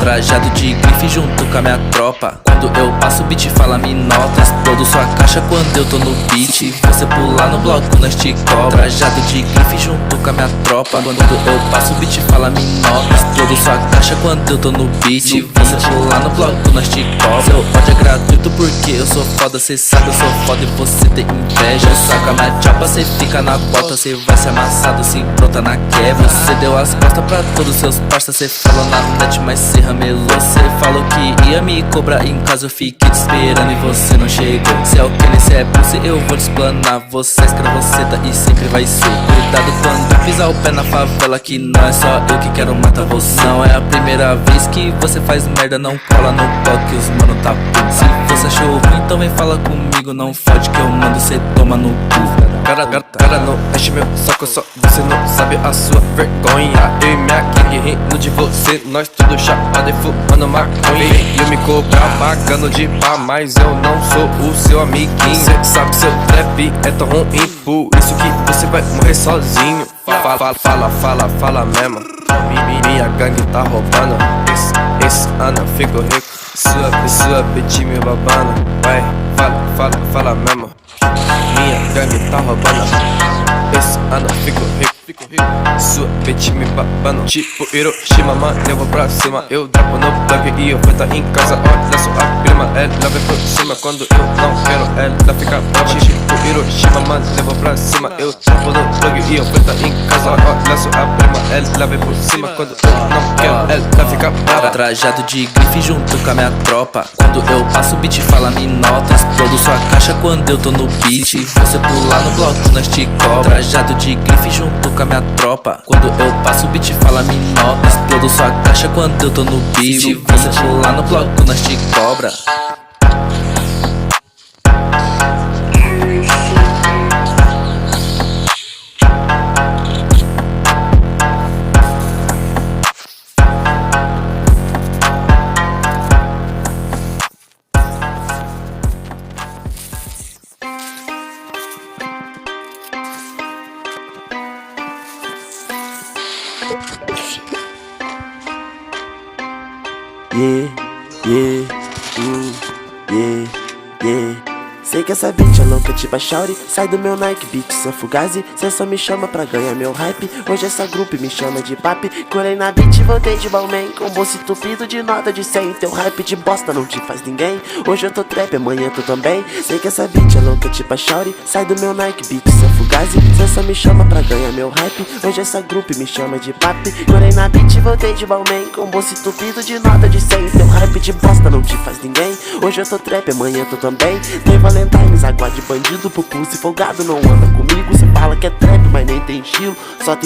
Trajado de grife junto com a minha tropa. Quando eu passo o beat fala me nota. Explodo sua caixa quando eu tô no beat. Você pular no bloco nós te cobra. Trajado de grife junto com a minha tropa. Quando eu passo o beat fala me nota. Explodo sua caixa quando eu tô no beat. Você pular no bloco nós te cobra. Seu ódio é gratuito porque eu sou foda. Cê sabe eu sou foda e você tem inveja. Saca a minha chapa, cê fica na bota. Cê vai ser amassado, se pronta na quebra. Cê deu as costas pra todos seus parceiros. Cê falou na net, mas cê ramelou. Cê falou que ia me cobrar em casa. Eu fiquei te esperando e você não chegou. Cê é o que nem cê é pulse, eu vou te explanar. Você é escravoceta e sempre vai ser. Cuidado quando pisar o pé na favela, que não é só eu que quero matar você. Não é a primeira vez que você faz merda. Não cola no toque, os mano tá puto. Se você achou ruim, então vem fala comigo. Não fode que eu mando, cê toma no cu. Cara, não enche meu saco, só você não sabe a sua vergonha. Eu e minha gang rindo de você, nós tudo chapado e fumando maconha. E eu me cobrar pagando de pá, mas eu não sou o seu amiguinho. Cê sabe seu trap é tão ruim, por isso que você vai morrer sozinho. Fala mesmo. Minha gangue tá roubando. Esse ano eu fico rico. Sua bitch me babando. Vai, fala mesmo. Minha gangue tá roubando. Esse ano eu fico rico. Sua bitch me babando. Tipo Hiroshima, mano, eu vou pra cima. Eu dropo no plug e eu vou tá em casa. Olha sua prima, ela vem por cima. Quando eu não quero, ela fica brava. Tipo Hiroshima, mano, eu vou pra cima. Eu dropo no plug e eu vou tá em casa. Olha sua prima, ela vem por cima. Quando eu não quero, ela fica brava. Trajado de grife junto com a minha tropa. Quando eu passo o beat fala me nota. Explodo sua caixa quando eu tô no beat. Você pular no bloco nós te cobra. Trajado de grife junto com a minha tropa. Quando eu passo o beat fala me nota. Explodo sua caixa quando eu tô no beat. Você pular no bloco nós te cobra. Sei que essa bitch é louca tipo a Shauri. Sai do meu Nike Beat, sem fugazi. Cê só me chama pra ganhar meu hype. Hoje essa grupo me chama de papi. Colei na beat e voltei de Balmain. Com bolso entupido de nota de 100. Teu hype de bosta não te faz ninguém. Hoje eu tô trap, amanhã tu também. Sei que essa bitch é louca tipo a Shauri. Sai do meu Nike Beat, sem fugazi. Cê só me chama pra ganhar meu hype. Hoje essa grupo me chama de papi. Colei na beat e voltei de Balmain. Com bolso entupido de nota de 100. Teu hype de bosta não te faz ninguém. Hoje eu tô trap, amanhã tu também. Tem Valentine's, água de bandido, pro pulso folgado. Não anda comigo, cê fala que é trap, mas nem tem estilo. Só tem